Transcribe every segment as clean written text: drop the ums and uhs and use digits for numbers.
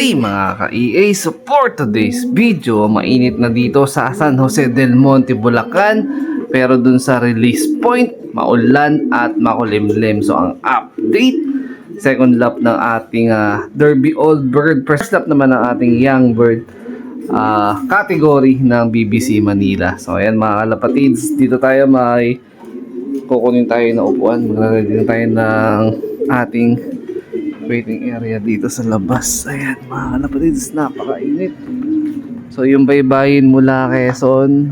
Okay mga ka-EA, so for today's video, mainit na dito sa San Jose del Monte, Bulacan. Pero dun sa release point, maulan at makulimlim. So ang update, second lap ng ating Derby Old Bird, first lap naman ng ating Young Bird category ng BBC Manila. So ayan mga kalapatids, dito tayo may kukunin tayo na upuan. Magre-ready tayo ng ating waiting area dito sa labas. Ayan mga kalapatids, napakainit. So yung baybayin mula Quezon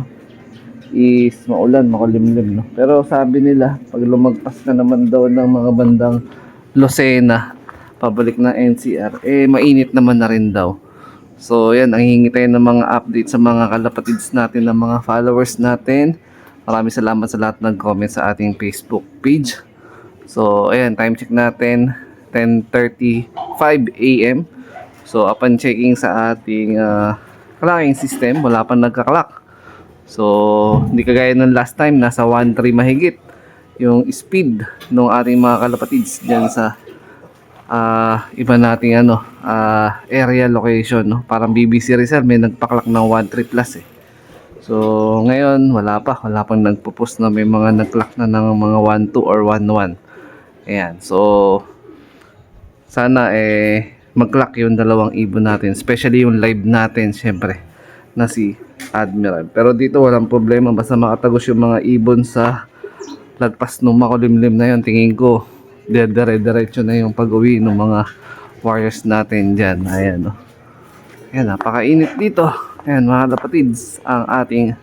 is maulan, makulimlim, no? Pero sabi nila pag lumagpas ka naman daw ng mga bandang Lucena pabalik na NCR, mainit naman na rin daw. So yan, ang hihingi tayo ng mga update sa mga kalapatids natin, ng mga followers natin. Maraming salamat sa lahat ng comment sa ating Facebook page. So ayan, time check natin 10:35 AM. So upon checking sa ating clocking system, wala pa nagka-clock. So hindi kagaya ng last time, nasa 1.3 mahigit yung speed ng ating mga kalapatids dyan sa iba nating area location, no? Parang BBC Rizal may nagpa-clock ng 1.3 plus eh. So ngayon wala pang nagpo-post na may mga nag-clock na ng mga 1.2 or 1.1. Ayan, so sana mag-clock yung dalawang ibon natin, especially yung live natin syempre na si Admiral. Pero dito walang problema, basta makatagos yung mga ibon sa lagpas ng makulimlim na yun. Tingin ko dire-diretso na yung pag-uwi ng mga warriors natin dyan. Ayan, no? Ayan, napakainit dito. Ayan mga kapatids, ang ating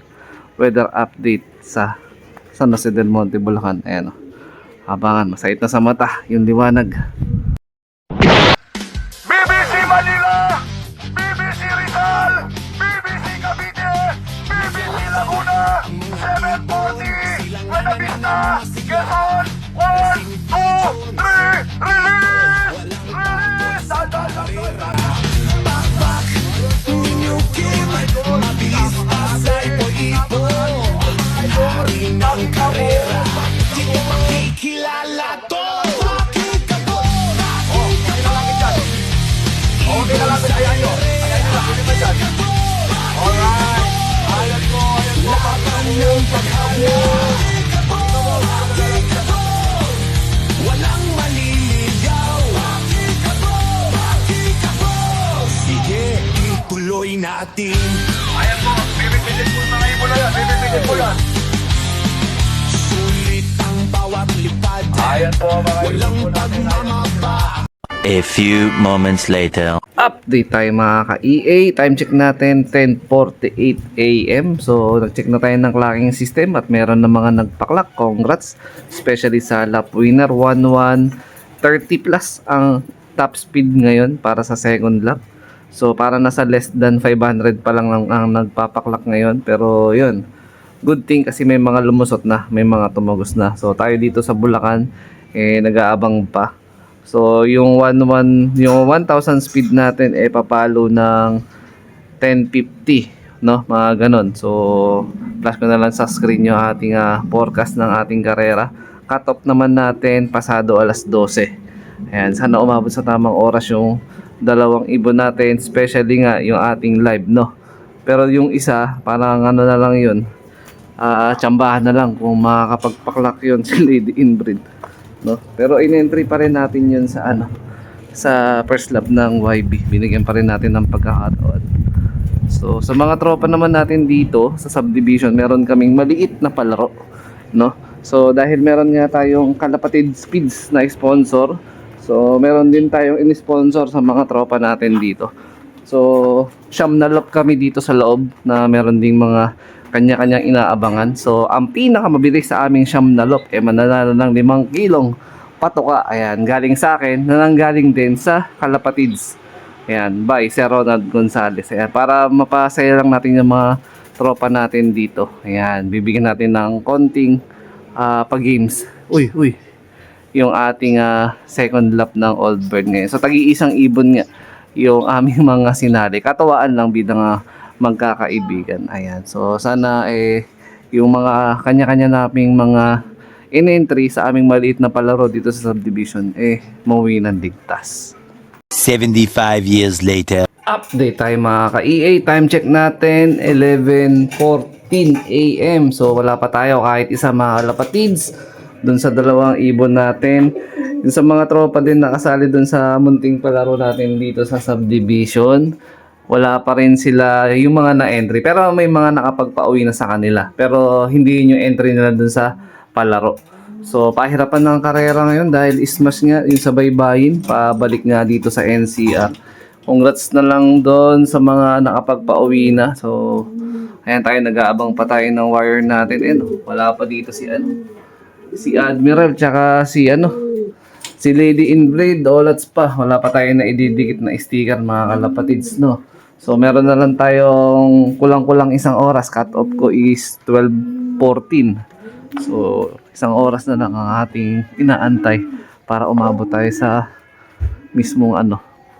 weather update sa San Jose del Monte, Bulacan. Ayan, no? Abangan, masait na sa mata yung liwanag. BBC Manila, BBC Rizal, BBC Cavite, BBC Laguna, 740, Buena Vista, Quezon, 1, 2, 3, release! Release! Bakbak, ninyukin, mabilis pasay po ipo. Hari ng karera, di ko makikilala to. Bakit ka po? Okay na lang, ayan nyo. Ayan nyo lang, hindi ba dyan? Alright. Ayan ko, Laban ng paghawa. Walang maliligaw. Sige, ituloy natin. ayan po, bibigyan po mga ibon na yan, bibigyan po yan. Sulit ang bawat lipad. Ayan po mga ibon Walang po natin. pagmamaba. A few moments later. Update tayo mga ka-EA. Time check natin 10:48 AM. So nag-check na tayo ng clocking system at meron na mga nagpa-clock. Congrats, especially sa lap winner. 1:1:30 plus ang top speed ngayon para sa second lap. So para nasa less than 500 pa lang ang nagpapaklak ngayon. Pero yun, good thing kasi may mga lumusot na, may mga tumagos na. So tayo dito sa Bulacan nag-aabang pa. So yung 1,000 speed natin papalo ng 1050, no? Mga ganon. So flash ko na lang sa screen yung ating forecast ng ating karera. Cut off naman natin pasado alas 12. Ayan, sana umabot sa tamang oras yung dalawang ibon natin, especially nga yung ating live, no? Pero yung isa, parang ano na lang yun, tsambahan na lang kung makakapagpaklak yun si Lady Inbreed, no? Pero in-entry pa rin natin yun sa sa first lap ng YB. Binigyan pa rin natin ng pagkakataon. So sa mga tropa naman natin dito sa subdivision, meron kaming maliit na palaro, no? So dahil meron nga tayong Kalapatid Speeds na sponsor, so meron din tayong in-sponsor sa mga tropa natin dito. So siyam na lap kami dito sa loob na meron ding mga kanya-kanyang inaabangan. So ang pinakamabilis sa aming siyam na lap mananalo ng 5 kilong patoka. Ayan, galing sa akin na nanggaling din sa Kalapatids. Ayan, by Sir Ronald Gonzales. Ayan, para mapasaya lang natin yung mga tropa natin dito. Ayan, bibigyan natin ng konting pag-games. Uy, yung ating second lap ng Old Bird ngayon. So tagi-isang ibon nga yung aming mga sinali. Katawaan lang bilang magkakaibigan. Ayan, so sana yung mga kanya-kanya naming mga in-entry sa aming maliit na palaro dito sa subdivision mauwi ng ligtas. 75 years later. Update tayo mga ka-EA. Time check natin 11:14 AM. So wala pa tayo kahit isa mga kalapatids dun sa dalawang ibon natin. Dun sa mga tropa din nakasali dun sa munting palaro natin dito sa subdivision. Wala pa rin sila yung mga na-entry. Pero may mga nakapagpa-uwi na sa kanila. Pero hindi yun yung entry nila dun sa palaro. So pahirapan ng karera ngayon dahil smash nga yung sa baybayin. Pabalik nga dito sa NCR. Congrats na lang doon sa mga nakapagpa-uwi na. So, ayan tayo, nag-aabang pa tayo ng wire natin. Wala pa dito si si Admiral, tsaka si si Lady in Blade, olats pa. Wala pa tayo na ididikit na sticker mga kalapatids, no? So, meron na lang tayong kulang-kulang isang oras. Cut off ko is 12:14. So, isang oras na lang ang ating inaantay para umabot tayo sa mismong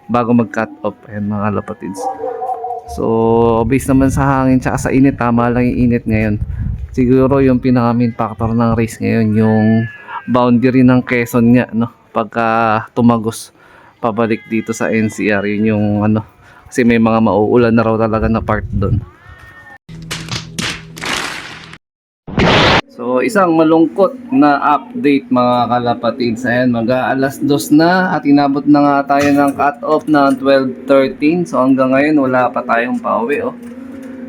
bago mag-cut off. Ayan mga kalapatids. So, based naman sa hangin tsaka sa init, tama lang yung init ngayon. Siguro yung pinaka main factor ng race ngayon, yung boundary ng Quezon nga, no? Pagka tumagos pabalik dito sa NCR, yun yung kasi may mga mauulan na raw talaga na part doon. So, isang malungkot na update mga kalapatids. Ayan, mag-aalas 2 na at inabot na nga tayo ng cut-off na 12:13. So, hanggang ngayon wala pa tayong pauwi, oh.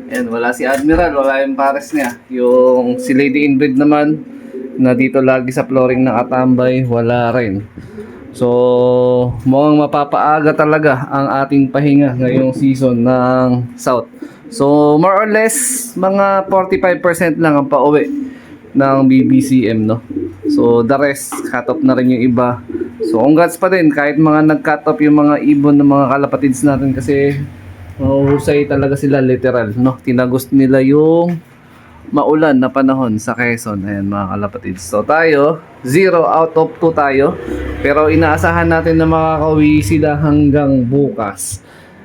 Ayan, wala si Admiral, wala yung pares niya. Yung si Lady Inbreed naman, na dito lagi sa flooring nakatambay, wala rin. So, mukhang mapapaaga talaga ang ating pahinga ngayong season ng South. So, more or less, mga 45% lang ang pauwi ng BBCM, no? So, the rest, cut off na rin yung iba. So, congrats pa din kahit mga nag-cut off yung mga ibon ng mga kalapatids natin kasi mahusay talaga sila, literal, no? Tinagos nila yung maulan na panahon sa Quezon. Ayan mga kalapatids. So, tayo, 0 out of 2 tayo. Pero inaasahan natin na makakauwi sila hanggang bukas.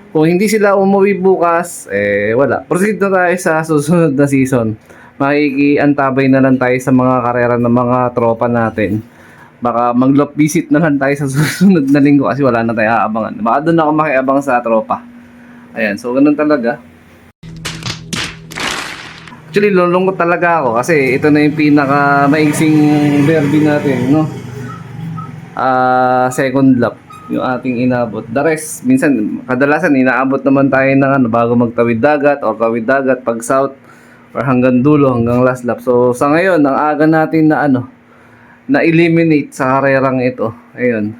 Kung hindi sila umuwi bukas, wala. Proceed na tayo sa susunod na season. Makikiantabay na lang tayo sa mga karera ng mga tropa natin. Baka mag-loop visit na lang tayo sa susunod na linggo kasi wala na tayo aabangan. Baka doon ako makiabang sa tropa. Ayan, so ganun talaga. Actually, lulungkot talaga ako kasi ito na yung pinaka maigsing derby natin, no? Second lap yung ating inabot. The rest, minsan, kadalasan inaabot naman tayo ng bago magtawid dagat or tawid dagat pag south or hanggang dulo, hanggang last lap. So, sa ngayon, ang aga natin na na eliminate sa karerang ito. Ayun.